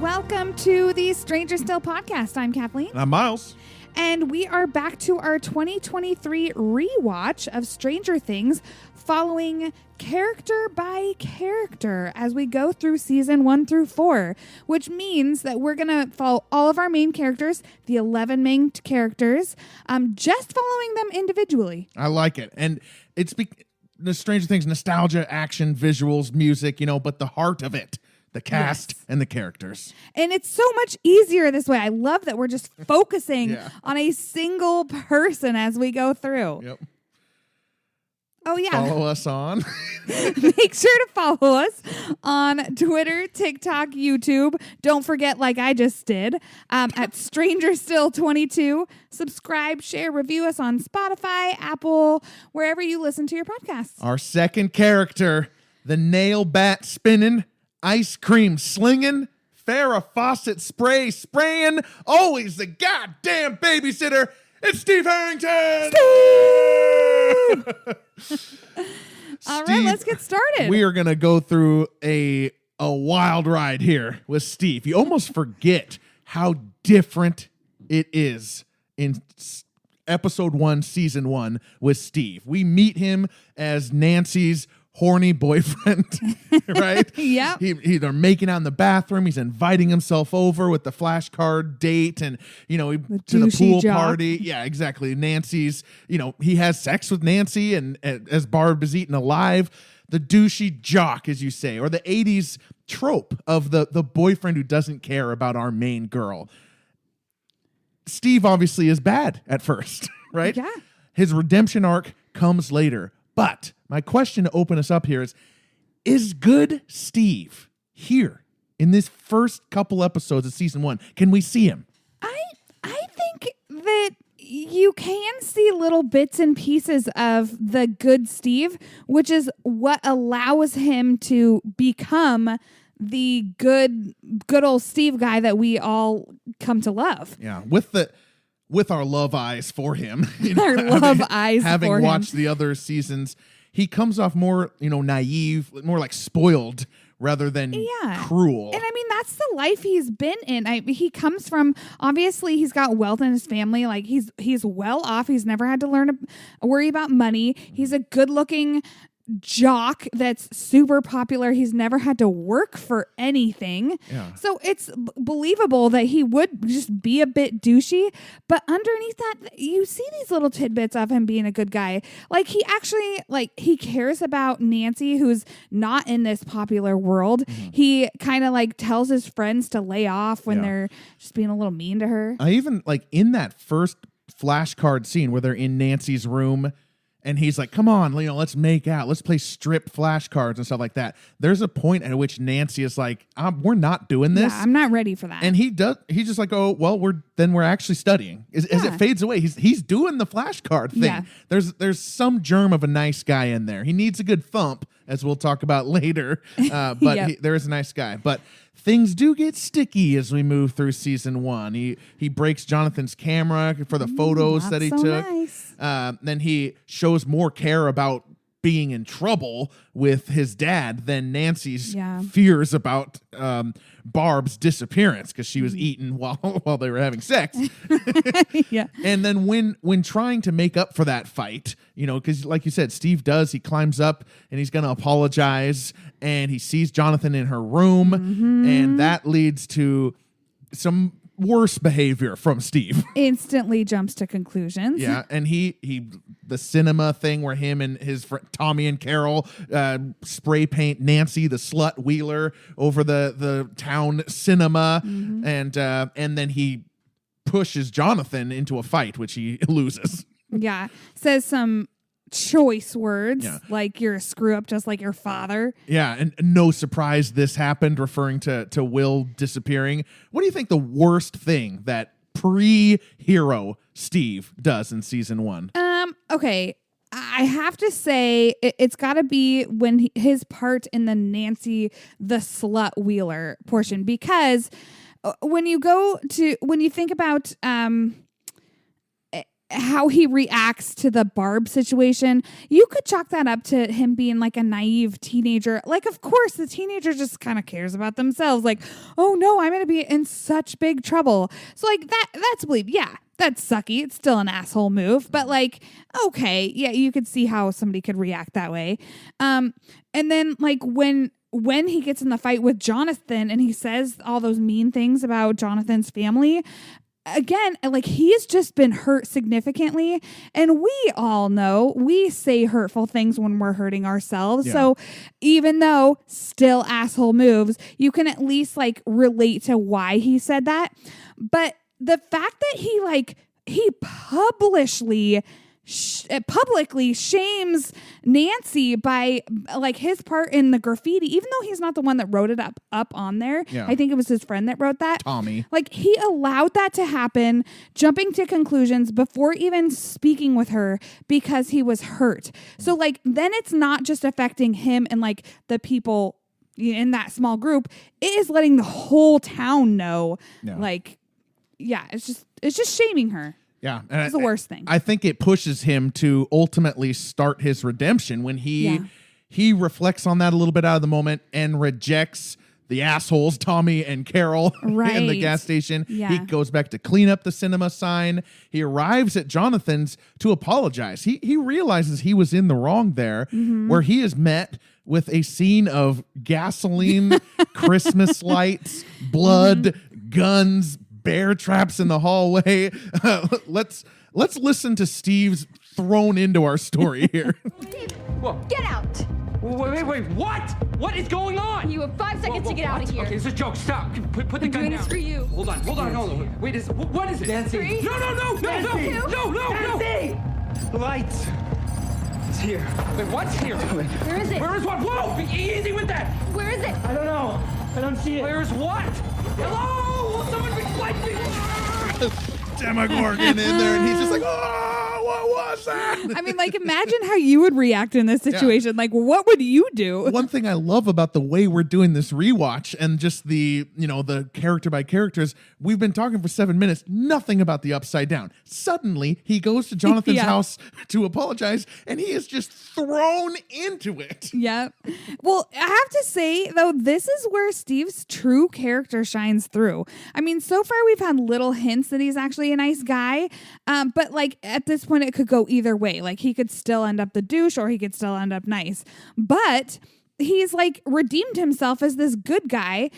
Welcome to the Stranger Still podcast. I'm Kathleen. And I'm Miles. And we are back to our 2023 rewatch of Stranger Things, following character by character as we go through season 1 through 4, which means that we're going to follow all of our main characters, the 11 main characters, just following them individually. I like it. And it's the Stranger Things, nostalgia, action, visuals, music, but the heart of it. The cast and the characters. And it's so much easier this way. I love that we're just focusing on a single person as we go through. Yep. Oh, yeah. Follow us on. Make sure to follow us on Twitter, TikTok, YouTube. Don't forget, like I just did, at Stranger Still 22. Subscribe, share, review us on Spotify, Apple, wherever you listen to your podcasts. Our second character, the nail bat spinning, ice cream slinging, Farah Fawcett spraying, always the goddamn babysitter. It's Steve Harrington. All right, let's get started. We are going to go through a wild ride here with Steve. You almost forget how different it is in episode 1, season 1 with Steve. We meet him as Nancy's horny boyfriend, right? Yep. They're making out in the bathroom. He's inviting himself over with the flashcard date and, to the pool party. Yeah, exactly. Nancy's, he has sex with Nancy and as Barb is eaten alive. The douchey jock, as you say, or the 80s trope of the boyfriend who doesn't care about our main girl. Steve obviously is bad at first, right? Yeah. His redemption arc comes later. But my question to open us up here is good Steve here in this first couple episodes of season 1? Can we see him? I think that you can see little bits and pieces of the good Steve, which is what allows him to become the good old Steve guy that we all come to love. Yeah, with our love eyes for him. Having watched the other seasons, he comes off more, naive, more like spoiled rather than cruel. And I mean, that's the life he's been in. He comes from, obviously he's got wealth in his family. Like he's well off. He's never had to worry about money. He's a good looking jock that's super popular. He's never had to work for anything. Yeah. So it's believable that he would just be a bit douchey, but underneath that you see these little tidbits of him being a good guy. Like he actually he cares about Nancy, who's not in this popular world. Mm-hmm. He kind of tells his friends to lay off when they're just being a little mean to her. I even in that first flashcard scene where they're in Nancy's room and he's like, come on, let's make out. Let's play strip flashcards and stuff like that. There's a point at which Nancy is like, we're not doing this. Yeah, I'm not ready for that. And he's just like, oh, well, we're actually studying. As it fades away, he's doing the flashcard thing. Yeah. There's some germ of a nice guy in there. He needs a good thump, as we'll talk about later. But there is a nice guy. But things do get sticky as we move through season 1. He breaks Jonathan's camera for the photos that he took. Nice. Then he shows more care about being in trouble with his dad than Nancy's fears about Barb's disappearance because she was eaten while they were having sex. Yeah. And then when trying to make up for that fight, because like you said, Steve he climbs up and he's going to apologize and he sees Jonathan in her room and that leads to some worse behavior from Steve. Instantly jumps to conclusions. Yeah, and the cinema thing where him and his friend Tommy and Carol spray paint Nancy the slut Wheeler over the town cinema, and then he pushes Jonathan into a fight which he loses. Yeah, says some choice words like you're a screw up just like your father. Yeah, and no surprise this happened, referring to Will disappearing. What do you think the worst thing that pre-hero Steve does in season 1? Okay, I have to say it's got to be when his part in the Nancy the slut Wheeler portion, because when you think about how he reacts to the Barb situation, you could chalk that up to him being like a naive teenager. Like, of course, the teenager just kind of cares about themselves. Like, oh no, I'm going to be in such big trouble. So like that's believe. Yeah, that's sucky. It's still an asshole move, but like, okay, yeah, you could see how somebody could react that way. And then like when he gets in the fight with Jonathan and he says all those mean things about Jonathan's family, again, like he's just been hurt significantly. And we all know we say hurtful things when we're hurting ourselves. Yeah. So even though still asshole moves, you can at least like relate to why he said that. But the fact that he publicly shames Nancy by like his part in the graffiti, even though he's not the one that wrote it up on there. Yeah. I think it was his friend that wrote that. Tommy. Like he allowed that to happen, jumping to conclusions before even speaking with her because he was hurt. So like then it's not just affecting him and like the people in that small group. It is letting the whole town know. Yeah. Like, yeah, it's just shaming her. Yeah. And it's the worst thing. I think it pushes him to ultimately start his redemption when he reflects on that a little bit out of the moment and rejects the assholes, Tommy and Carol, in the gas station. Yeah. He goes back to clean up the cinema sign. He arrives at Jonathan's to apologize. He realizes he was in the wrong there, where he is met with a scene of gasoline, Christmas lights, blood, guns, bear traps in the hallway. Let's listen to Steve's thrown into our story here. Steve, get out. Wait, what? What is going on? You have 5 seconds to get out of here. Okay, it's a joke. Stop. Put the gun down. I'm doing this for you. Hold on. Wait, what is it? Nancy. No. Nancy. The lights. It's here. Wait, what's here? Where is it? Where is what? Whoa, be easy with that. Where is it? I don't know. I don't see it. Where's what? Hello? Will someone explain me? Demogorgon in there, and he's just like, oh, what was that? I mean, like, imagine how you would react in this situation. Yeah. Like, what would you do? One thing I love about the way we're doing this rewatch and just the character by characters, we've been talking for 7 minutes, nothing about the Upside Down. Suddenly, he goes to Jonathan's house to apologize, and he is just thrown into it. Yeah. Well, I have to say, though, this is where Steve's true character shines through. I mean, so far we've had little hints that he's actually a nice guy, but like at this point it could go either way. Like he could still end up the douche or he could still end up nice, but he's like redeemed himself as this good guy.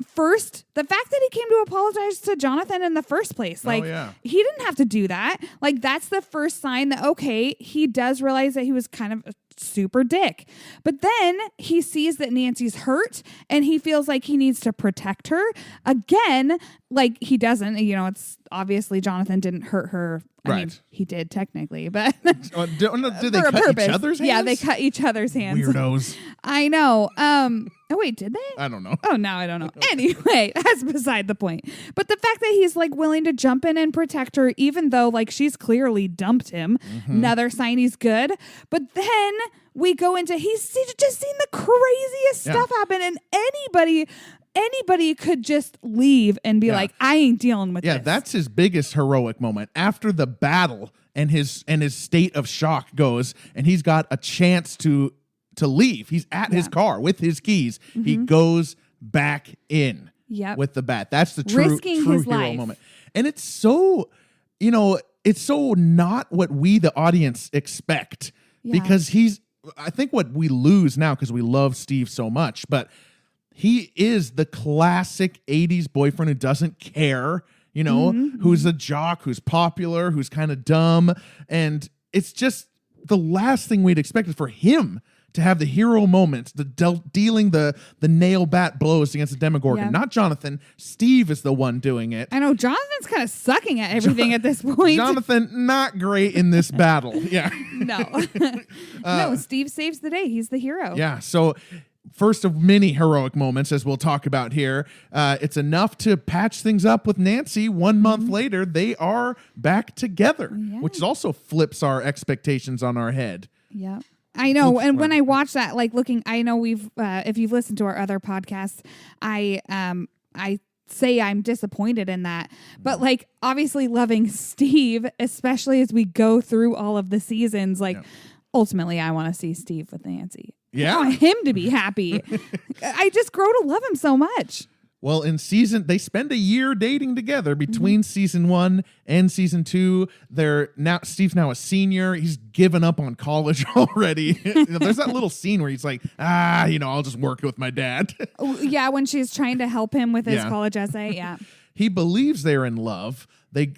First, the fact that he came to apologize to Jonathan in the first place, like he didn't have to do that. Like that's the first sign that, okay, he does realize that he was kind of a super dick. But then he sees that Nancy's hurt and he feels like he needs to protect her again. Like he doesn't, it's obviously Jonathan didn't hurt her. I mean, he did technically, but did they cut each other's hands? Yeah, they cut each other's hands. Weirdos. I know. Oh wait, did they? I don't know. Oh, now I don't know. Anyway, that's beside the point. But the fact that he's like willing to jump in and protect her, even though like she's clearly dumped him, another sign he's good. But then we go into he's just seen the craziest stuff happen, and anybody could just leave and be like, I ain't dealing with this. Yeah, that's his biggest heroic moment. After the battle and his state of shock goes, and he's got a chance to leave. He's at his car with his keys. He goes back in with the bat. That's the true hero life. Moment. And it's so, it's so not what we, the audience, expect. Because I think what we lose now, because we love Steve so much, but he is the classic 80s boyfriend who doesn't care, who's a jock, who's popular, who's kind of dumb. And it's just the last thing we'd expect is for him to have the hero moments, dealing the nail bat blows against the Demogorgon. Not Jonathan. Steve is the one doing it. I know. Jonathan's kind of sucking at everything at this point. Jonathan, not great in this battle. Yeah. No. No, Steve saves the day. He's the hero. Yeah. So first of many heroic moments, as we'll talk about here, it's enough to patch things up with Nancy. 1 month later, they are back together, which also flips our expectations on our head. Yeah. I know. And when I watch that, like I know we've, if you've listened to our other podcasts, I say I'm disappointed in that. But like obviously loving Steve, especially as we go through all of the seasons, like ultimately I want to see Steve with Nancy. Yeah. I want him to be happy. I just grow to love him so much. Well, they spend a year dating together between season 1 and season 2. Steve's now a senior. He's given up on college already. There's that little scene where he's like, I'll just work with my dad. Yeah, when she's trying to help him with his college essay. Yeah. He believes they're in love.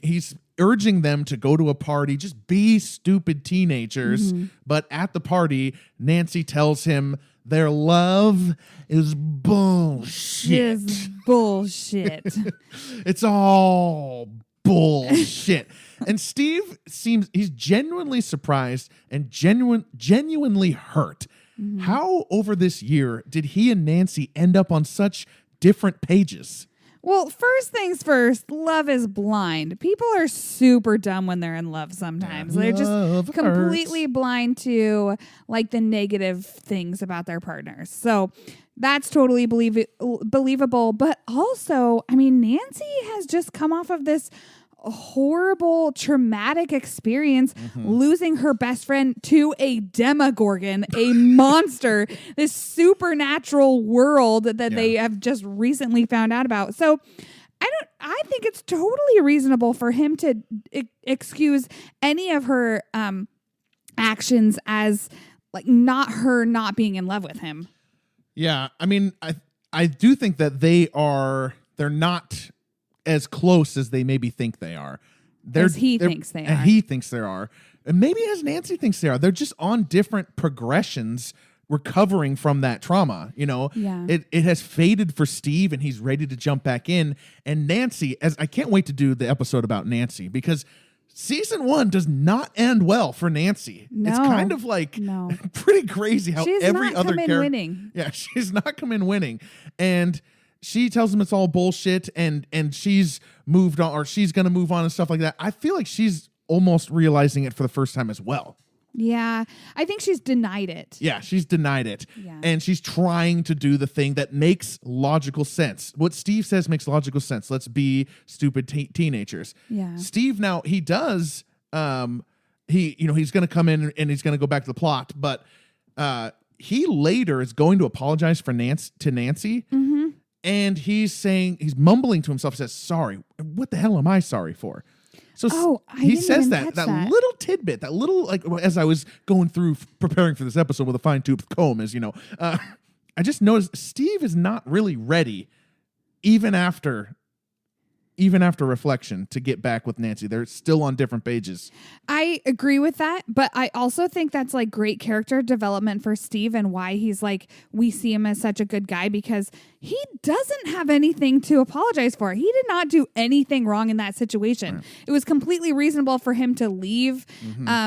He's urging them to go to a party, just be stupid teenagers. But at the party, Nancy tells him their love is bullshit. Is bullshit. It's all bullshit. And Steve he's genuinely surprised and genuinely hurt. How over this year did he and Nancy end up on such different pages? Well, first things first, love is blind. People are super dumb when they're in love sometimes. They're just completely blind to like the negative things about their partners. So that's totally believable. But also, I mean, Nancy has just come off of this horrible, traumatic experience, losing her best friend to a demogorgon, a monster, this supernatural world that they have just recently found out about. So I think it's totally reasonable for him to excuse any of her actions as like not being in love with him. Yeah, I mean, I do think that they're not as close as they maybe think they are. He thinks they are. And he thinks they are. And maybe as Nancy thinks they are. They're just on different progressions recovering from that trauma. It has faded for Steve and he's ready to jump back in. And Nancy, I can't wait to do the episode about Nancy because season 1 does not end well for Nancy. No, it's kind of like pretty crazy how she's every not other come in character winning. Yeah, she's not come in winning. And she tells him it's all bullshit and she's moved on or she's going to move on and stuff like that. I feel like she's almost realizing it for the first time as well. Yeah, I think she's denied it. Yeah, she's denied it. Yeah. And she's trying to do the thing that makes logical sense. What Steve says makes logical sense. Let's be stupid teenagers. Yeah. Steve now, he does, he's going to come in and he's going to go back to the plot, but he later is going to apologize to Nancy. And he's mumbling to himself, says, sorry. What the hell am I sorry for? So he says that little tidbit, that little, like, as I was going through preparing for this episode with a fine-tooth comb, I just noticed Steve is not really ready, even after reflection, to get back with Nancy. They're still on different pages. I agree with that, but I also think that's like great character development for Steve and why he's like, we see him as such a good guy because he doesn't have anything to apologize for. He did not do anything wrong in that situation. Right. It was completely reasonable for him to leave.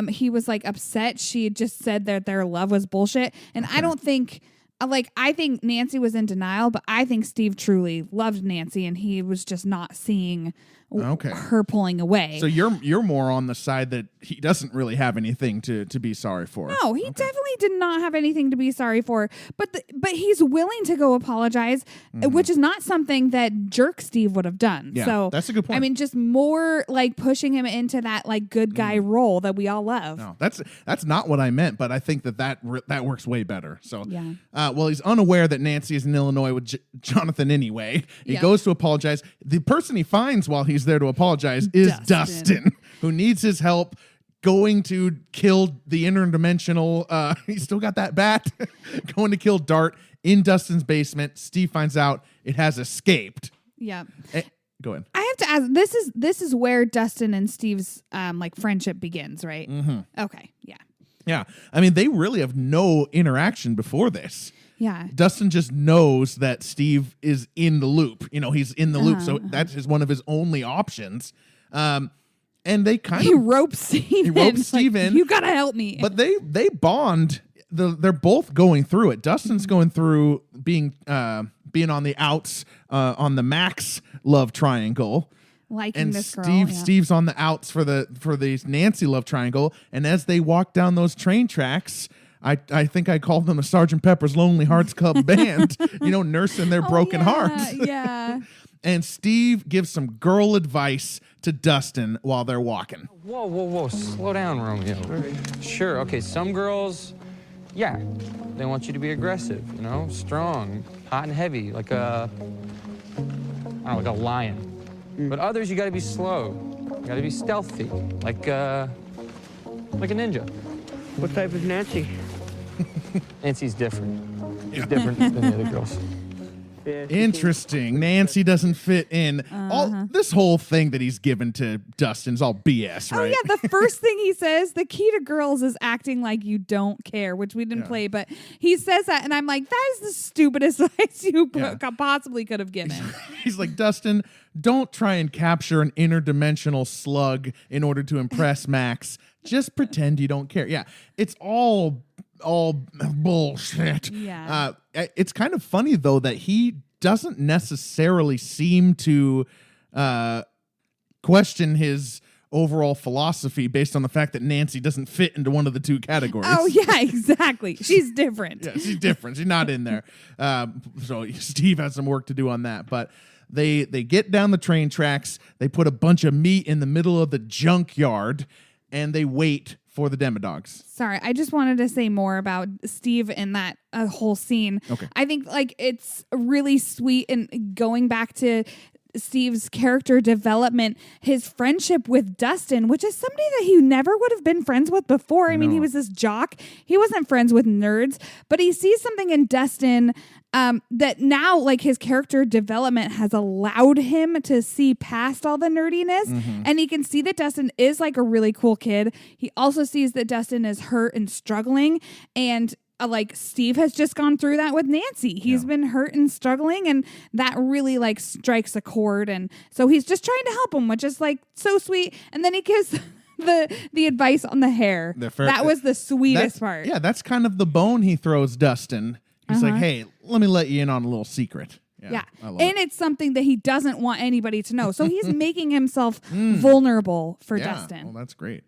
He was like upset. She had just said that their love was bullshit. And I don't think... I think Nancy was in denial, but I think Steve truly loved Nancy and he was just not seeing her pulling away. So you're more on the side that he doesn't really have anything to be sorry for. No, he definitely did not have anything to be sorry for. But he's willing to go apologize, which is not something that jerk Steve would have done. Yeah, so that's a good point. I mean, just more like pushing him into that like good guy role that we all love. No, that's not what I meant, but I think that works way better. So yeah. Well, he's unaware that Nancy is in Illinois with Jonathan anyway. He goes to apologize. The person he finds while he's there to apologize is Dustin, who needs his help going to kill the interdimensional. He's still got that bat going to kill Dart in Dustin's basement. Steve finds out it has escaped. Yeah. Go ahead. I have to ask, this is where Dustin and Steve's like friendship begins, right? Okay. Yeah. Yeah. I mean, they really have no interaction before this. Yeah. Dustin just knows that Steve is in the loop. He's in the loop. So that is one of his only options. And they he ropes Steve in. You got to help me. But they bond. They're both going through it. Dustin's going through being on the outs on the Max love triangle. Liking this girl. Steve's on the outs for the Nancy love triangle. And as they walk down those train tracks, I think I called them a Sgt. Pepper's Lonely Hearts Club Band, nursing their broken hearts. Yeah. And Steve gives some girl advice to Dustin while they're walking. Whoa. Slow down, Romeo. Sure, okay, some girls, yeah, they want you to be aggressive, you know, strong, hot and heavy, like a lion. But others, you gotta be slow. You gotta be stealthy, like a ninja. What type is Nancy? Nancy's different. She's different than the other girls. Yeah, Interesting. Nancy doesn't fit in. All this whole thing that he's given to Dustin's all BS, right? Oh yeah, the first thing he says, the key to girls is acting like you don't care, which we didn't play, but he says that, and I'm like, that is the stupidest advice you possibly could have given. He's like, Dustin, don't try and capture an interdimensional slug in order to impress Max. Just pretend you don't care. Yeah, it's all bullshit. Yeah. It's kind of funny though that he doesn't necessarily seem to question his overall philosophy based on the fact that Nancy doesn't fit into one of the two categories. Oh yeah, exactly. She's different. Yeah, she's different. She's not in there. So Steve has some work to do on that. But they get down the train tracks. They put a bunch of meat in the middle of the junkyard, and they wait for the Demodogs. Sorry, I just wanted to say more about Steve in that whole scene. Okay. I think like it's really sweet, and going back to Steve's character development, his friendship with Dustin, which is somebody that he never would have been friends with before. I mean, he was this jock. He wasn't friends with nerds, but he sees something in Dustin that now, like, his character development has allowed him to see past all the nerdiness, and he can see that Dustin is like a really cool kid. He also sees that Dustin is hurt and struggling, and like Steve has just gone through that with Nancy. He's been hurt and struggling, and that really like strikes a chord. And so he's just trying to help him, which is like so sweet. And then he gives the advice on the hair. That was the sweetest part. Yeah, that's kind of the bone he throws Dustin. He's like, hey, let me let you in on a little secret. Yeah. And it's something that he doesn't want anybody to know. So he's making himself vulnerable for Dustin. Well, that's great.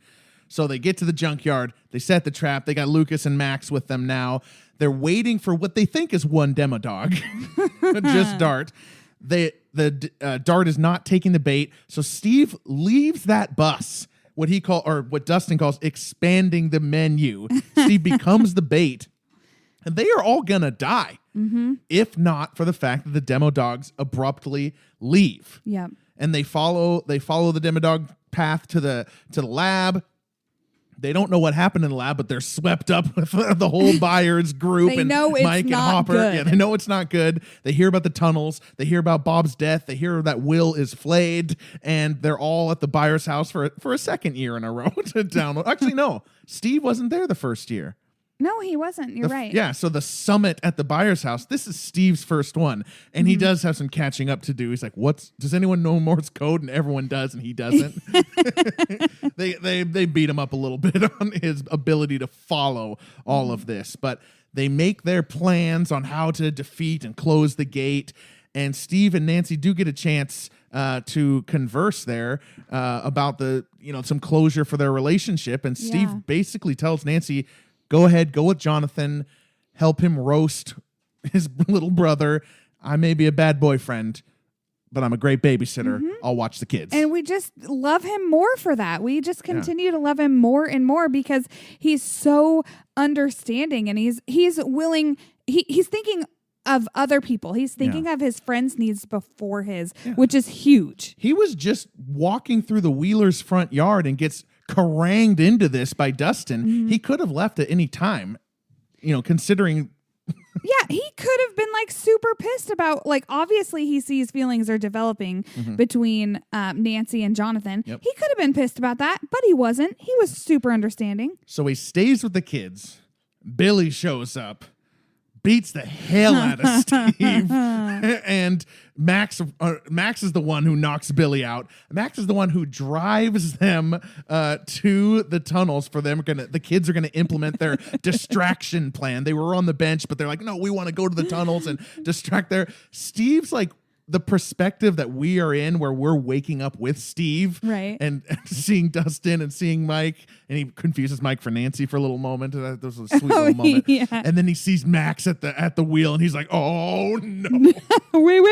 So they get to the junkyard. They set the trap. They got Lucas and Max with them now. They're waiting for what they think is one Demodog, just Dart. The Dart is not taking the bait. So Steve leaves that bus, what Dustin calls expanding the menu. Steve becomes the bait. And they are all gonna die, if not for the fact that the Demodogs abruptly leave. Yeah. And they follow the Demodog path to the lab. They don't know what happened in the lab, but they're swept up with the whole Byers group and Mike and Hopper. Good. Yeah, they know it's not good. They hear about the tunnels. They hear about Bob's death. They hear that Will is flayed, and they're all at the Byers house for a second year in a row to download. Actually, no, Steve wasn't there the first year. No, he wasn't. You're right. Yeah, so the summit at the Byers house, this is Steve's first one. And he does have some catching up to do. He's like, does anyone know Morse code? And everyone does, and he doesn't. They beat him up a little bit on his ability to follow all of this. But they make their plans on how to defeat and close the gate. And Steve and Nancy do get a chance to converse there about some closure for their relationship. And Steve basically tells Nancy, go ahead, go with Jonathan, help him roast his little brother. I may be a bad boyfriend, but I'm a great babysitter. I'll watch the kids. And we just love him more for that. We just continue to love him more and more because he's so understanding, and he's willing. He's thinking of other people. He's thinking of his friends' needs before his, which is huge. He was just walking through the Wheelers' front yard and gets harangued into this by Dustin. He could have left at any time, considering. Yeah, he could have been like super pissed about, like, obviously he sees feelings are developing between Nancy and Jonathan. He could have been pissed about that, but he wasn't. He was super understanding. So he stays with the kids. Billy shows up, beats the hell out of Steve, and Max is the one who knocks Billy out. Max is the one who drives them to the tunnels for them. The kids are gonna implement their distraction plan. They were on the bench, but they're like, no, we want to go to the tunnels and distract there. Steve's like the perspective that we are in, where we're waking up with Steve, Right. and seeing Dustin and seeing Mike, and he confuses Mike for Nancy for a little moment. That was a sweet little moment. Yeah. And then he sees Max at the wheel, and he's like, "Oh no, wait.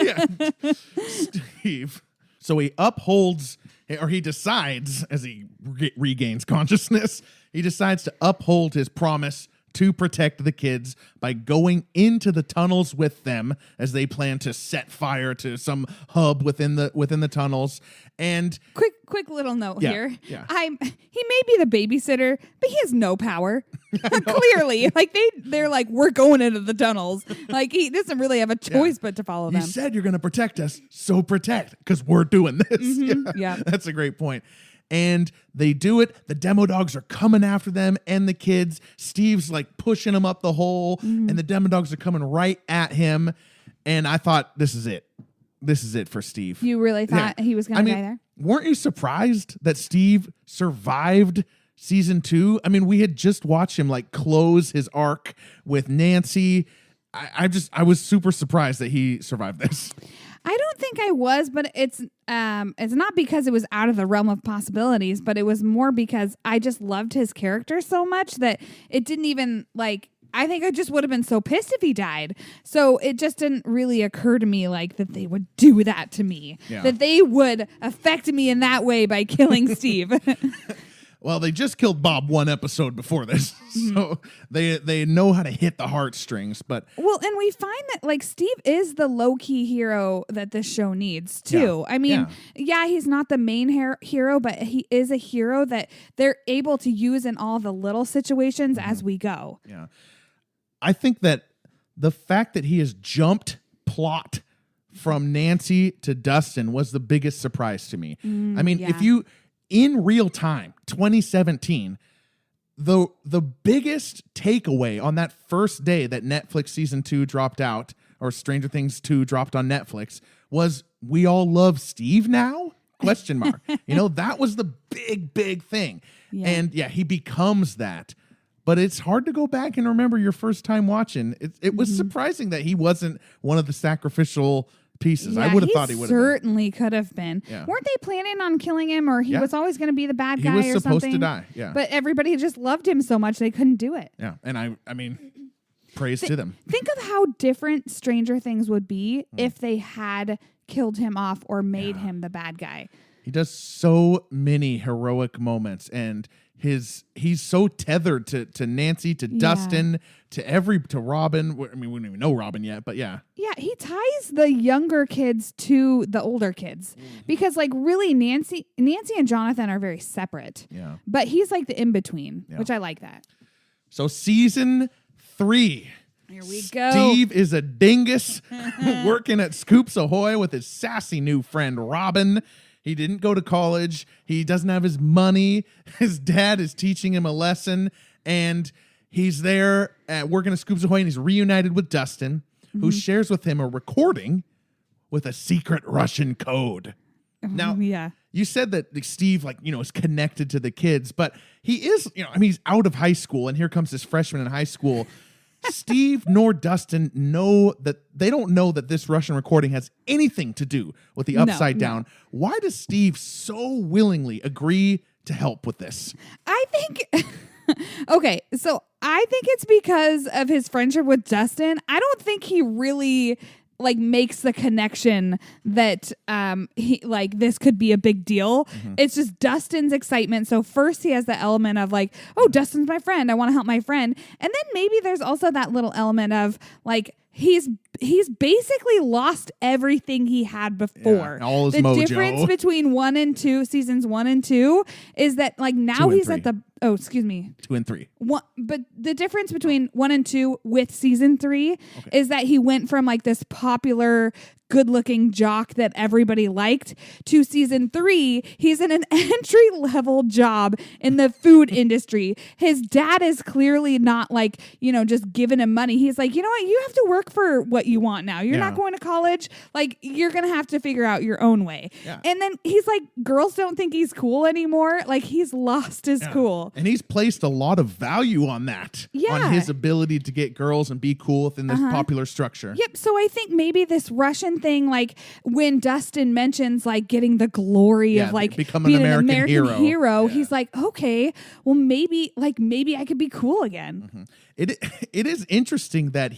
Yeah. Steve." So he upholds, or he decides, as he regains consciousness, he decides to uphold his promise to protect the kids by going into the tunnels with them as they plan to set fire to some hub within the tunnels. And Quick little note Yeah, here. yeah. He may be the babysitter, but he has no power. Clearly, like they're like, we're going into the tunnels. Like he doesn't really have a choice but to follow you them. said you're going to protect us, so protect, because we're doing this. Yeah. That's a great point. And they do it. The demo dogs are coming after them and the kids. Steve's like pushing them up the hole, and the demo dogs are coming right at him. And I thought, this is it. This is it for Steve. You really thought he was going to die there? Weren't you surprised that Steve survived season 2? I mean, we had just watched him like close his arc with Nancy. I was super surprised that he survived this. I don't think I was, but it's not because it was out of the realm of possibilities, but it was more because I just loved his character so much that it didn't even like. I think I just would have been so pissed if he died. So it just didn't really occur to me like that they would do that to me, that they would affect me in that way by killing Steve. Well, they just killed Bob one episode before this, so they know how to hit the heartstrings. But well, and we find that like Steve is the low key hero that this show needs too. I mean, he's not the main hero, but he is a hero that they're able to use in all the little situations as we go. Yeah, I think that the fact that he has jumped plot from Nancy to Dustin was the biggest surprise to me. I mean, if you in real time, 2017, the biggest takeaway on that first day that Netflix season 2 dropped out, or Stranger Things 2 dropped on Netflix, was we all love Steve now? Question mark. That was the big thing. Yeah. And he becomes that. But it's hard to go back and remember your first time watching. It was surprising that he wasn't one of the sacrificial pieces. I would have thought he would have certainly could have been. Yeah. Weren't they planning on killing him, or he was always going to be the bad guy or something? He was supposed to die, yeah. But everybody just loved him so much they couldn't do it. Yeah, and I mean, praise to them. Think of how different Stranger Things would be if they had killed him off or made him the bad guy. He does so many heroic moments, and he's so tethered to Nancy, to Dustin, to Robin. I mean, we don't even know Robin yet, but yeah. Yeah, he ties the younger kids to the older kids because, like, really, Nancy and Jonathan are very separate. Yeah, but he's like the in between, which I like that. So season 3. Here we go. Steve is a dingus working at Scoops Ahoy with his sassy new friend Robin. He didn't go to college. He doesn't have his money. His dad is teaching him a lesson. And he's there working at Scoops Ahoy, and he's reunited with Dustin, who shares with him a recording with a secret Russian code. Now, you said that Steve, is connected to the kids, but he is, he's out of high school, and here comes this freshman in high school. Steve nor Dustin don't know that this Russian recording has anything to do with the Upside Down. Why does Steve so willingly agree to help with this? I think, okay, so I think it's because of his friendship with Dustin. I don't think he really makes the connection that this could be a big deal. It's just Dustin's excitement. So first he has the element of oh, Dustin's my friend, I want to help my friend. And then maybe there's also that little element of he's basically lost everything he had before. Yeah, all his the mojo. Difference between 1 and 2, seasons 1 and 2, is that now he's at the 2 and 3. But the difference between 1 and 2 with season 3 is that he went from this popular, good-looking jock that everybody liked to season 3. He's in an entry-level job in the food industry. His dad is clearly not just giving him money. He's like, you know what? You have to work for what you want now. You're not going to college. You're going to have to figure out your own way. Yeah. And then he's like, girls don't think he's cool anymore. He's lost his cool. And he's placed a lot of value on that. Yeah. On his ability to get girls and be cool within this popular structure. Yep. So I think maybe this Russian thing, like when Dustin mentions like getting the glory of like becoming being an American hero. He's like, okay, well maybe I could be cool again. It is interesting that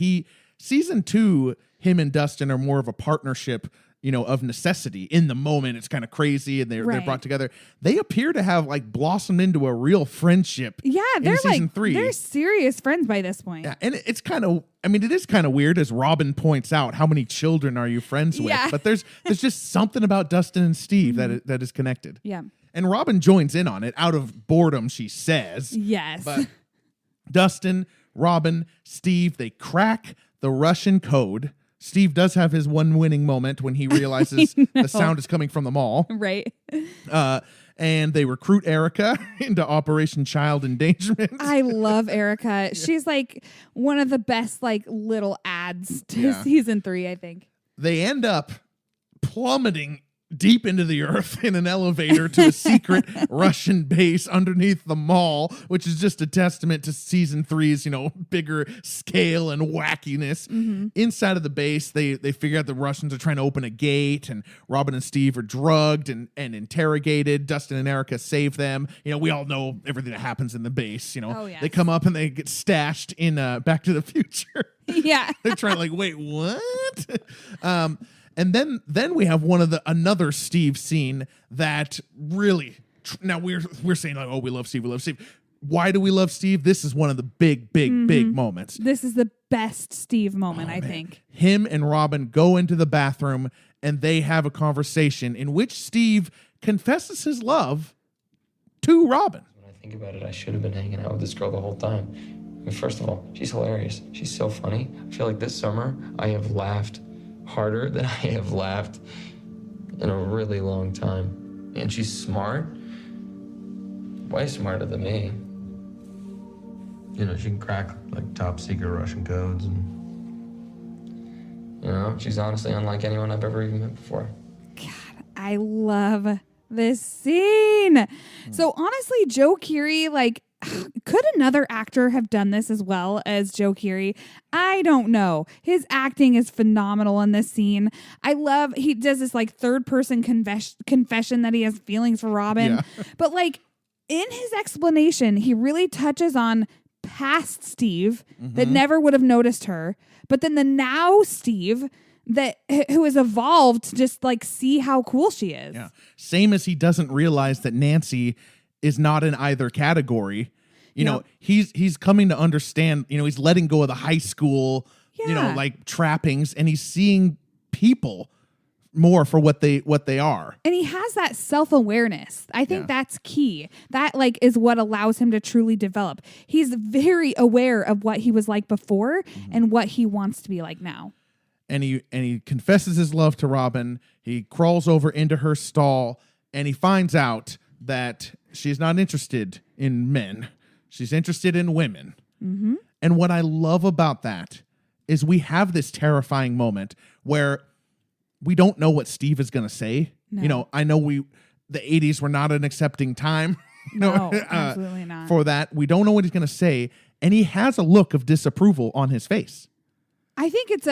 season 2, him and Dustin are more of a partnership, of necessity. In the moment, it's kind of crazy, and they're brought together. They appear to have like blossomed into a real friendship. Yeah, they're in season like 3. They're serious friends by this point. Yeah, and it's kind of, it is kind of weird, as Robin points out, how many children are you friends with? Yeah. But there's just something about Dustin and Steve that is connected. Yeah. And Robin joins in on it out of boredom, she says. Yes. But Dustin, Robin, Steve, they crack the Russian code. Steve does have his one winning moment when he realizes the sound is coming from the mall. Right. And they recruit Erica into Operation Child Endangerment. I love Erica. She's like one of the best like little ads to season 3, I think. They end up plummeting deep into the earth in an elevator to a secret Russian base underneath the mall, which is just a testament to season 3's, bigger scale and wackiness. Inside of the base, they figure out the Russians are trying to open a gate, and Robin and Steve are drugged and interrogated. Dustin and Erica save them. We all know everything that happens in the base. Yes. They come up and they get stashed in Back to the Future. Yeah. They're trying like, wait, what? And then we have another Steve scene that really, now we're saying like, oh, we love Steve. Why do we love Steve? This is one of the big moments. This is the best Steve moment, I think. Him and Robin go into the bathroom and they have a conversation in which Steve confesses his love to Robin. When I think about it, I should have been hanging out with this girl the whole time. First of all, she's hilarious. She's so funny. I feel like this summer I have laughed harder than I have laughed in a really long time. And she's smart, way smarter than me. She can crack like top secret Russian codes, and she's honestly unlike anyone I've ever even met before. God, I love this scene. So honestly, Joe Keery, like, could another actor have done this as well as Joe Keery? I don't know. His acting is phenomenal in this scene. I love, he does this like third person confession that he has feelings for Robin. Yeah. But like in his explanation, he really touches on past Steve that never would have noticed her. But then the now Steve who has evolved to just like see how cool she is. Yeah. Same as he doesn't realize that Nancy is not in either category. He's coming to understand, he's letting go of the high school, like trappings, and he's seeing people more for what they are. And he has that self-awareness. I think that's key. That like is what allows him to truly develop. He's very aware of what he was like before and what he wants to be like now. And he confesses his love to Robin. He crawls over into her stall and he finds out that she's not interested in men. She's interested in women. And what I love about that is we have this terrifying moment where we don't know what Steve is going to say. No. I know the 80s were not an accepting time. No, absolutely not. For that. We don't know what he's going to say. And he has a look of disapproval on his face. I think it's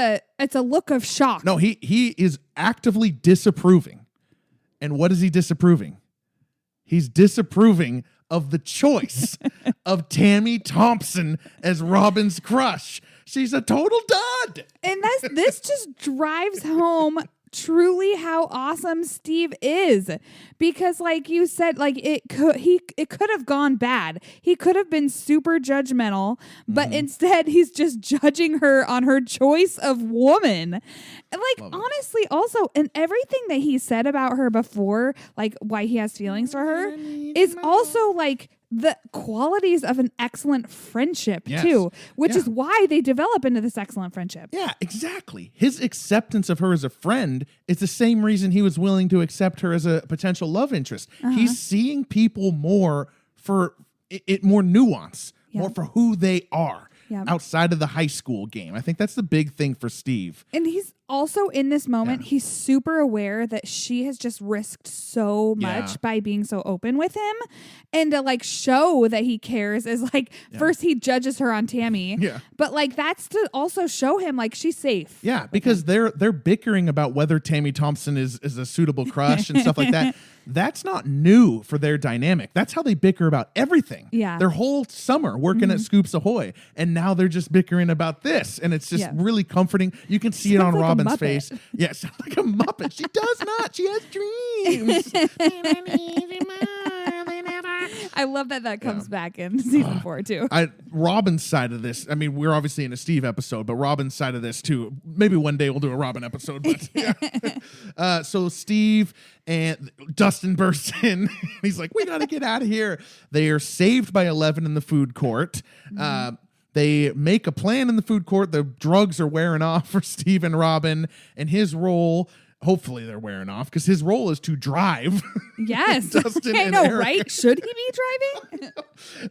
a look of shock. No, he is actively disapproving. And what is he disapproving? He's disapproving of the choice of Tammy Thompson as Robin's crush. She's a total dud. And this just drives home truly how awesome Steve is, because like you said, like it could have gone bad. He could have been super judgmental, but instead he's just judging her on her choice of woman. And like honestly, also, and everything that he said about her before, like why he has feelings for her, is also like the qualities of an excellent friendship too, which is why they develop into this excellent friendship. Yeah, exactly. His acceptance of her as a friend is the same reason he was willing to accept her as a potential love interest. He's seeing people more for more nuance, more for who they are outside of the high school game. I think that's the big thing for Steve. And he's also in this moment, he's super aware that she has just risked so much by being so open with him, and to like show that he cares is like first he judges her on Tammy, but like that's to also show him like she's safe. Yeah, because they're bickering about whether Tammy Thompson is a suitable crush and stuff like that. That's not new for their dynamic. That's how they bicker about everything. Yeah. Their whole summer working at Scoops Ahoy. And now they're just bickering about this. And it's just really comforting. You can see it on like Robin's face. Yeah, it sounds like a Muppet. She does not. She has dreams. I love that comes back in season 4 too. Robin's side of this, I mean, we're obviously in a Steve episode, but Robin's side of this too. Maybe one day we'll do a Robin episode. But so Steve and Dustin bursts in. He's like, we got to get out of here. They are saved by 11 in the food court. They make a plan in the food court. The drugs are wearing off for Steve and Robin, and his role, hopefully they're wearing off, because his role is to drive. Yes. Dustin I know, right? Should he be driving?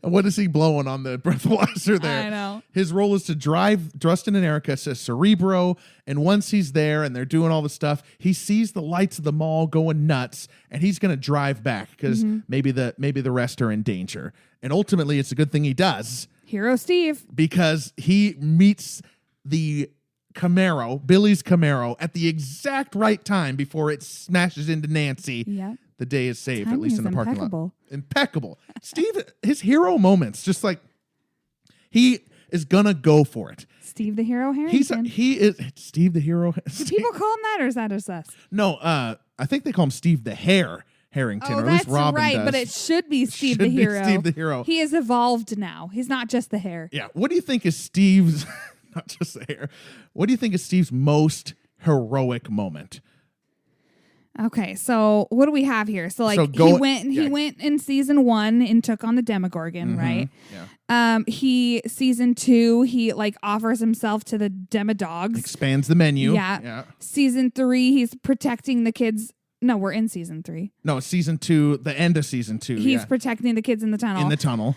What is he blowing on the breathalyzer there? I know. His role is to drive Dustin and Erica to Cerebro, and once he's there and they're doing all the stuff, he sees the lights of the mall going nuts, and he's going to drive back because maybe the rest are in danger. And ultimately, it's a good thing he does. Hero Steve. Because he meets the Camaro, Billy's Camaro, at the exact right time before it smashes into Nancy. Yeah. The day is saved, Timing at least is in the parking lot. impeccable. Impeccable. Steve, his hero moments, just like he is gonna go for it. Steve the Hero Harrington. He is Steve the Hero. Do people call him that, or is that just us? No, I think they call him Steve the Hair Harrington, Oh, or at least that's Robin right, does. but it should be Steve Should the be Hero. Steve the Hero. He has evolved now. He's not just the hair. Yeah. What do you think is Steve's? Not just the hair. What do you think is Steve's most heroic moment? Okay, so what do we have here? So like he went in season 1 and took on the Demogorgon, right? Yeah. Season 2, he like offers himself to the Demodogs. Expands the menu. Yeah. Season 3, he's protecting the kids. No, we're in season 3. No, season 2, the end of season 2. He's protecting the kids in the tunnel. In the tunnel.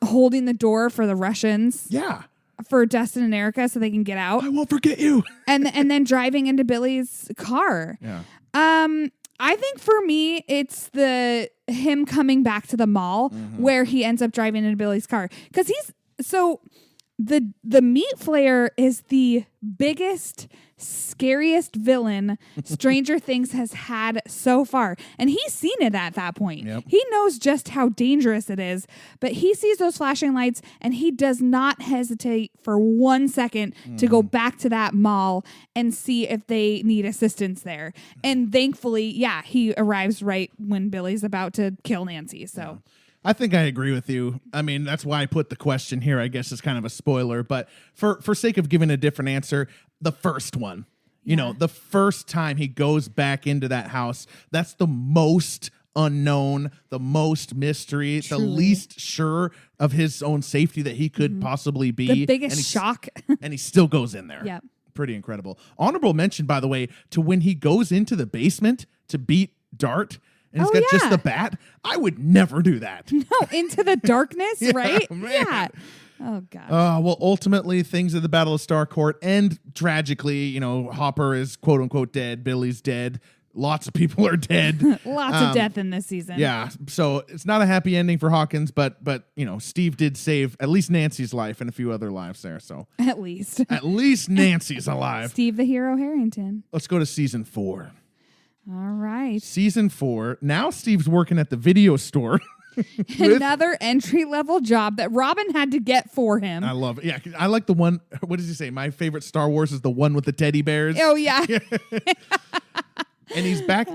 Holding the door for the Russians. Yeah. For Dustin and Erica so they can get out. I won't forget you. and then driving into Billy's car. Yeah. I think for me, it's him coming back to the mall where he ends up driving into Billy's car. Because the meat flayer is the biggest, scariest villain Stranger Things has had so far. And he's seen it at that point. Yep. He knows just how dangerous it is. But he sees those flashing lights and he does not hesitate for 1 second to go back to that mall and see if they need assistance there. And thankfully, he arrives right when Billy's about to kill Nancy. So. I think I agree with you. I mean, that's why I put the question here. I guess it's kind of a spoiler, but for sake of giving a different answer, the first one, you know, the first time he goes back into that house, that's the most unknown, the most mystery, the least sure of his own safety that he could possibly be. The biggest shock. And he still goes in there. Yep. Pretty incredible. Honorable mention, by the way, to when he goes into the basement to beat Dart. And he's got just the bat. I would never do that. No, into the darkness, right? Man. Yeah. Oh, God. Well, ultimately, things at the Battle of Starcourt end tragically. You know, Hopper is quote unquote dead. Billy's dead. Lots of people are dead. Lots of death in this season. Yeah. So it's not a happy ending for Hawkins, but you know, Steve did save at least Nancy's life and a few other lives there. So at least Nancy's alive. Steve the Hero Harrington. Let's go to season 4. All right. Season 4. Now Steve's working at the video store. Another entry-level job that Robin had to get for him. I love it. Yeah, I like the one. What does he say? My favorite Star Wars is the one with the teddy bears. Oh, yeah. And he's back.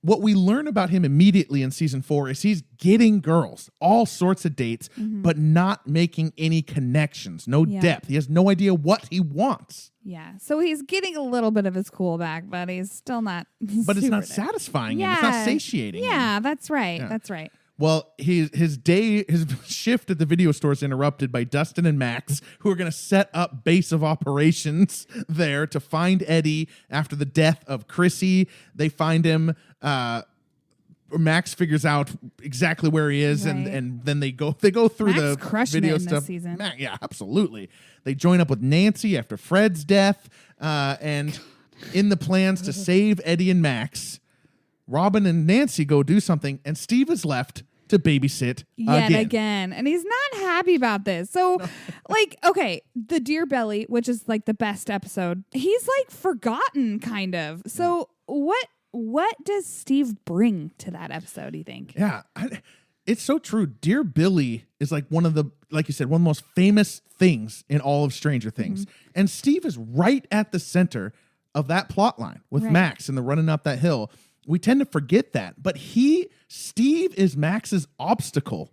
What we learn about him immediately in season 4 is he's getting girls, all sorts of dates, but not making any connections, no depth. He has no idea what he wants. Yeah. So he's getting a little bit of his cool back, but he's still not. But it's not satisfying him. It's not satiating him. Yeah, that's right. Yeah. That's right. Well, his shift at the video store is interrupted by Dustin and Max, who are going to set up base of operations there to find Eddie after the death of Chrissy. They find him. Max figures out exactly where he is, right. and then they go through Max the crushing video it in stuff. this season. Yeah, absolutely. They join up with Nancy after Fred's death, and in the plans to save Eddie and Max. Robin and Nancy go do something, and Steve is left to babysit yet again. And he's not happy about this. So, okay, the Dear Belly, which is like the best episode, he's like forgotten kind of. So what does Steve bring to that episode, do you think? Yeah, it's so true. Dear Billy is like one of the, like you said, one of the most famous things in all of Stranger Things. And Steve is right at the center of that plot line with Max and the running up that hill. We tend to forget that, but Steve is Max's obstacle.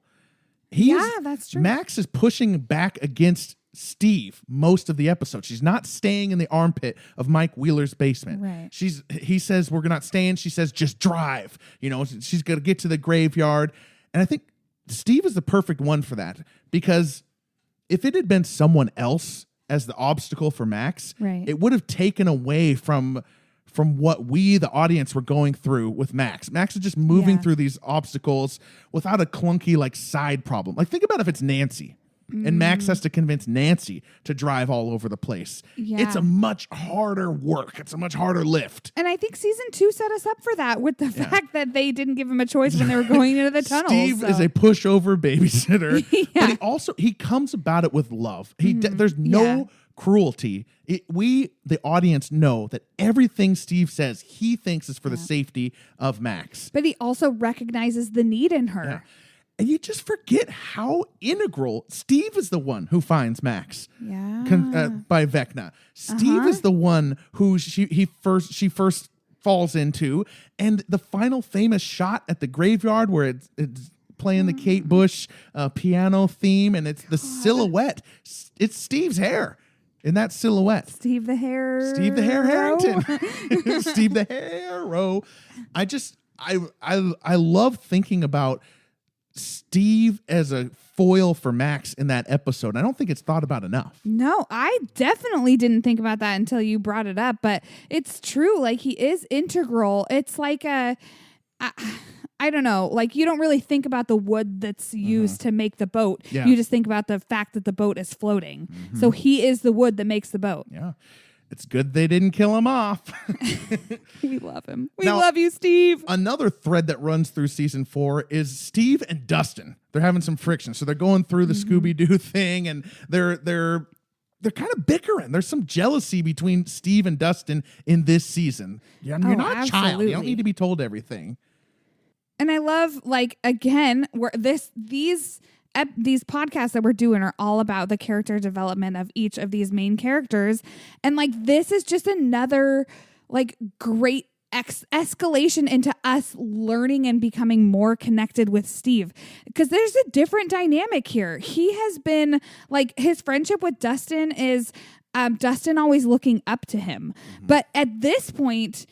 That's true. Max is pushing back against Steve most of the episode. She's not staying in the armpit of Mike Wheeler's basement. Right. He says, we're not staying. She says, just drive. She's going to get to the graveyard. And I think Steve is the perfect one for that, because if it had been someone else as the obstacle for Max, it would have taken away from what we, the audience, were going through with Max. Max is just moving through these obstacles without a clunky side problem. Think about if it's Nancy and Max has to convince Nancy to drive all over the place. Yeah. It's a much harder work. It's a much harder lift. And I think season 2 set us up for that with the fact that they didn't give him a choice when they were going into the tunnel. Steve is a pushover babysitter, but he comes about it with love. There's no cruelty. We, the audience, know that everything Steve says he thinks is for the safety of Max. But he also recognizes the need in her. Yeah. And you just forget how integral Steve is, the one who finds Max. By Vecna. Steve is the one who she first falls into, and the final famous shot at the graveyard where it's playing the Kate Bush piano theme, and it's the silhouette. It's Steve's hair in that silhouette. Steve the Hair Harrington. Steve the Hero. I love thinking about Steve as a foil for Max in that episode. I don't think it's thought about enough. No, I definitely didn't think about that until you brought it up, but it's true. He is integral. It's like I don't know, you don't really think about the wood that's used to make the boat. Yeah. You just think about the fact that the boat is floating. So he is the wood that makes the boat. Yeah. It's good they didn't kill him off. We love him. We love you, Steve. Another thread that runs through season 4 is Steve and Dustin. They're having some friction. So they're going through the Scooby-Doo thing, and they're kind of bickering. There's some jealousy between Steve and Dustin in this season. You're not a child. You don't need to be told everything. And I love, again, where these podcasts that we're doing are all about the character development of each of these main characters. And this is just another great escalation into us learning and becoming more connected with Steve, because there's a different dynamic here. He has been his friendship with Dustin is Dustin always looking up to him. But at this point,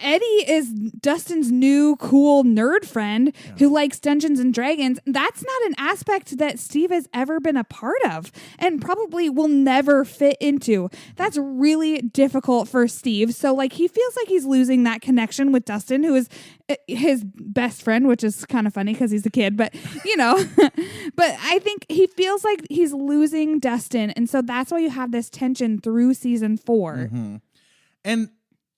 Eddie is Dustin's new cool nerd friend who likes Dungeons and Dragons. That's not an aspect that Steve has ever been a part of and probably will never fit into. That's really difficult for Steve. So he feels like he's losing that connection with Dustin, who is his best friend, which is kind of funny because he's a kid, but but I think he feels like he's losing Dustin. And so that's why you have this tension through season 4. And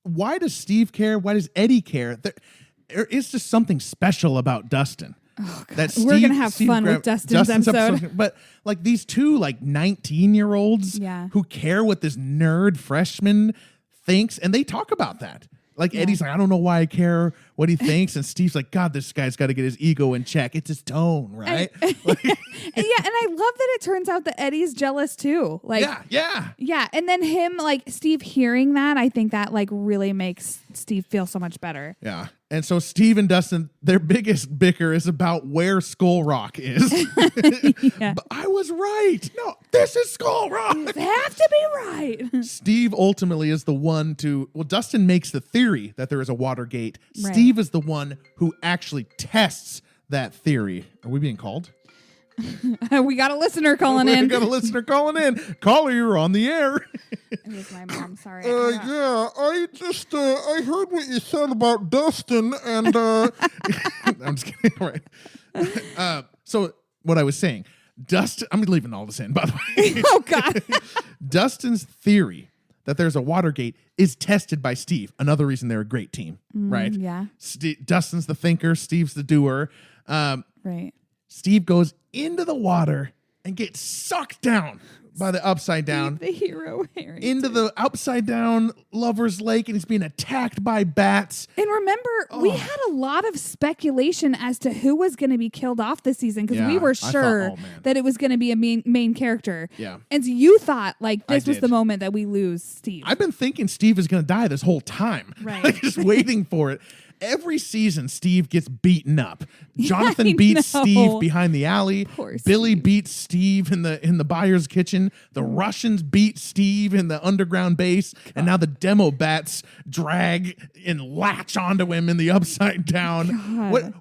why does Steve care? Why does Eddie care? There is just something special about Dustin. Oh, God. We're going to have fun with Dustin's episode. But these two 19-year-olds who care what this nerd freshman thinks, and they talk about that. Eddie's I don't know why I care what he thinks. And Steve's God, this guy's got to get his ego in check. It's his tone, right? And I love that it turns out that Eddie's jealous too. Yeah. And then him, Steve hearing that, I think that really makes Steve feel so much better. Yeah. And so Steve and Dustin, their biggest bicker is about where Skull Rock is. But I was right. No, this is Skull Rock. You have to be right. Steve ultimately is the one Dustin makes the theory that there is a Watergate. Right. Steve is the one who actually tests that theory. Are we being called? We got a listener calling in. We got a listener calling in. Caller, you're on the air. It was my mom. Sorry. I heard what you said about Dustin, and I'm just kidding. Right. So what I was saying, Dustin. I'm leaving all this in, by the way. Oh God. Dustin's theory that there's a Watergate is tested by Steve. Another reason they're a great team, right? Yeah. Dustin's the thinker, Steve's the doer. Right. Steve goes into the water and gets sucked down by the upside down. The hero Harrington. Into the upside down Lover's Lake, and he's being attacked by bats. And remember, we had a lot of speculation as to who was going to be killed off this season because we were sure that it was going to be a main character. Yeah. And so you thought like this was the moment that we lose Steve. I've been thinking Steve is going to die this whole time. Right. Like just waiting for it. Every season, Steve gets beaten up. Jonathan beats Steve behind the alley. Billy beats Steve in the buyer's kitchen. The Russians beat Steve in the underground base. And now the demo bats drag and latch onto him in the upside down.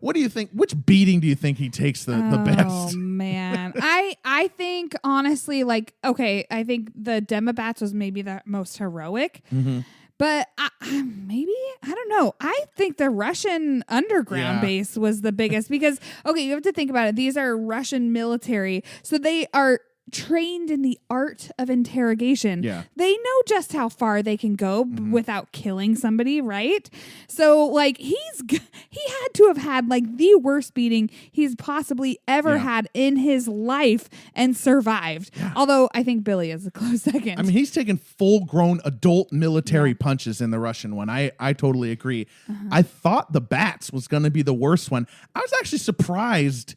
What do you think? Which beating do you think he takes the best? Oh man. I think honestly, like, okay, I think the demo bats was maybe the most heroic. Mm-hmm. But maybe, I don't know. I think the Russian underground base was the biggest because, okay, you have to think about it. These are Russian military. So they are trained in the art of interrogation. Yeah. They know just how far they can go without killing somebody, right? So like he had to have had like the worst beating he's possibly ever had in his life and survived. Yeah. Although I think Billy is a close second. I mean, he's taken full-grown adult military punches in the Russian one. I totally agree. I thought the bats was going to be the worst one. I was actually surprised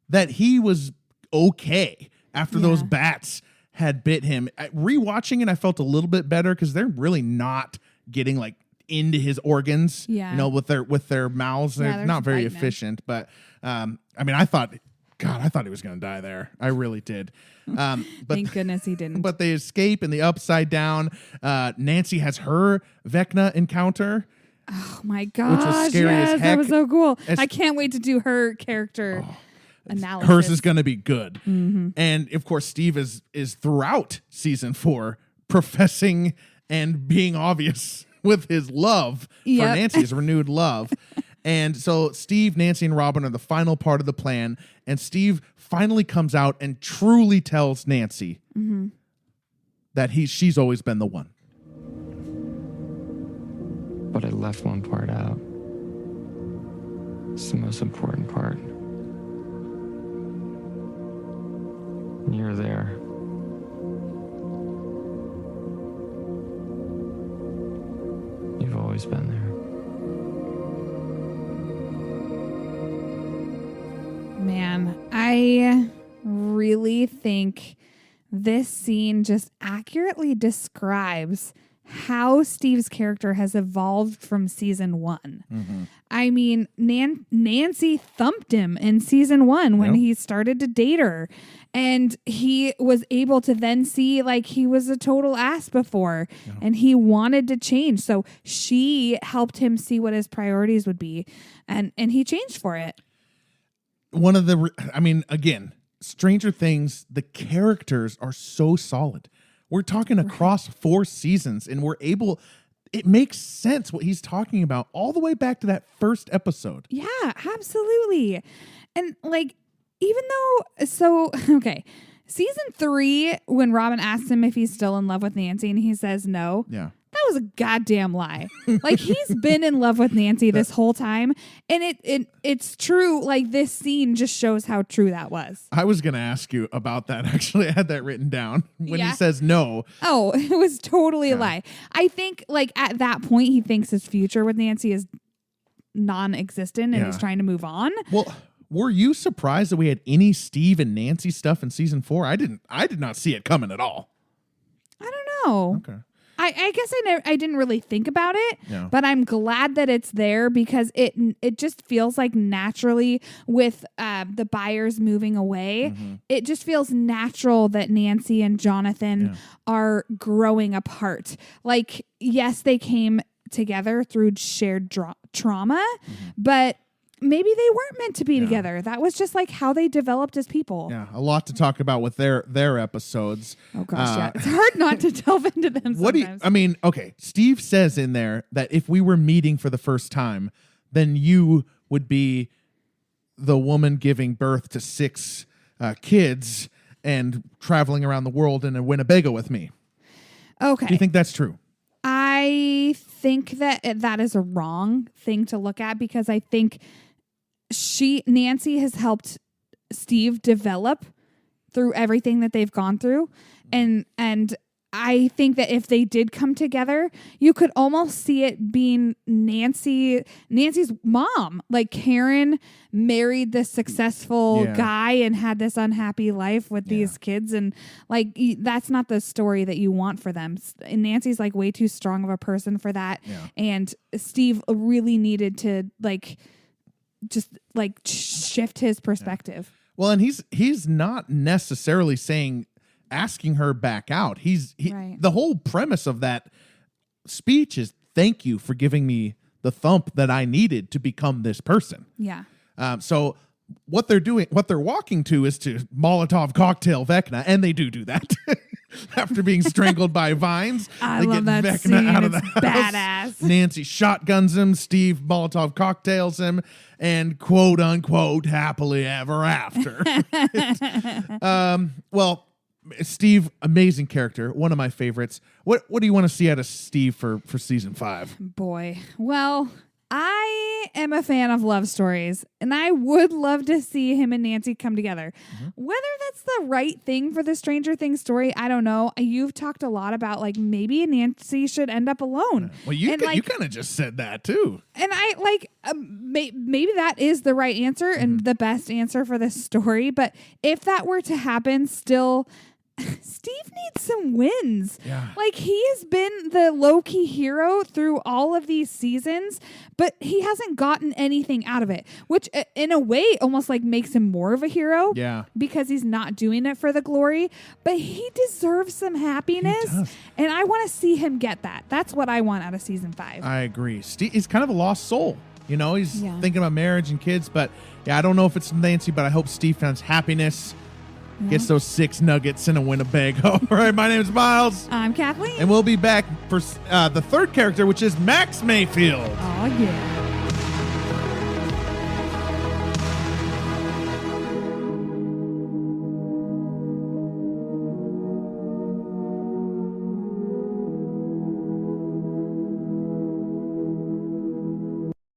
that he was okay after those bats had bit him. Rewatching it, I felt a little bit better because they're really not getting like into his organs. Yeah. You know, with their mouths. They're not very efficient. But I mean, I thought he was going to die there. I really did. But thank goodness he didn't. But they escape in the upside down. Nancy has her Vecna encounter. Oh my gosh. Which was scary as heck. That was so cool. I can't wait to do her character. Analysis. Hers is going to be good. And of course, Steve is throughout season 4 professing and being obvious with his love for Nancy, his renewed love. And so Steve, Nancy, and Robin are the final part of the plan. And Steve finally comes out and truly tells Nancy that she's always been the one. But I left one part out. It's the most important part. You're there. You've always been there. Man, I really think this scene just accurately describes how Steve's character has evolved from season 1. I mean, Nancy thumped him in season 1 when he started to date her. And he was able to then see like he was a total ass before and he wanted to change. So she helped him see what his priorities would be. And he changed for it. Again, Stranger Things, the characters are so solid. We're talking across 4 seasons and it makes sense what he's talking about all the way back to that first episode. Yeah, absolutely. And like, okay, season 3, when Robin asks him if he's still in love with Nancy and he says no. Yeah. That was a goddamn lie. Like he's been in love with Nancy this whole time. And it's true. Like this scene just shows how true that was. I was going to ask you about that. Actually, I had that written down when he says no. Oh, it was totally a lie. I think like at that point, he thinks his future with Nancy is non-existent and he's trying to move on. Well, were you surprised that we had any Steve and Nancy stuff in season 4? I did not see it coming at all. I don't know. Okay. I guess I didn't really think about it, but I'm glad that it's there because it just feels like naturally with the buyers moving away, it just feels natural that Nancy and Jonathan are growing apart. Like, yes, they came together through shared trauma, but maybe they weren't meant to be together. That was just like how they developed as people. Yeah, a lot to talk about with their episodes. Oh gosh, yeah. It's hard not to delve into them sometimes. Okay, Steve says in there that if we were meeting for the first time, then you would be the woman giving birth to 6 kids and traveling around the world in a Winnebago with me. Okay. Do you think that's true? I think that is a wrong thing to look at because I think Nancy has helped Steve develop through everything that they've gone through. And I think that if they did come together, you could almost see it being Nancy's mom. Like Karen married this successful guy and had this unhappy life with these kids. And like, that's not the story that you want for them. And Nancy's like way too strong of a person for that. Yeah. And Steve really needed to just shift his perspective. Yeah. Well, and he's not necessarily asking her back out. The whole premise of that speech is thank you for giving me the thump that I needed to become this person. Yeah. So what they're walking to is to Molotov cocktail Vecna, and they do that. After being strangled by vines, I they love get that Vecna scene. out of the It's house. badass. Nancy shotguns him. Steve Molotov cocktails him, and quote unquote happily ever after. Well, Steve, amazing character, one of my favorites. What do you want to see out of Steve for season 5? Boy, well, I am a fan of love stories, and I would love to see him and Nancy come together. Mm-hmm. Whether that's the right thing for the Stranger Things story, I don't know. You've talked a lot about like maybe Nancy should end up alone. Well, you kind of just said that too. And I maybe that is the right answer and the best answer for this story. But if that were to happen, still, Steve needs some wins. Yeah. Like, he has been the low-key hero through all of these seasons, but he hasn't gotten anything out of it, which in a way almost like makes him more of a hero. Yeah. Because he's not doing it for the glory, but he deserves some happiness. He does. And I want to see him get that. That's what I want out of season 5. I agree. Steve, he's kind of a lost soul. You know, he's thinking about marriage and kids, but I don't know if it's Nancy, but I hope Steve finds happiness. Gets those 6 nuggets in a Winnebago. All right, my name is Miles. I'm Kathleen. And we'll be back for the third character, which is Max Mayfield. Oh, yeah.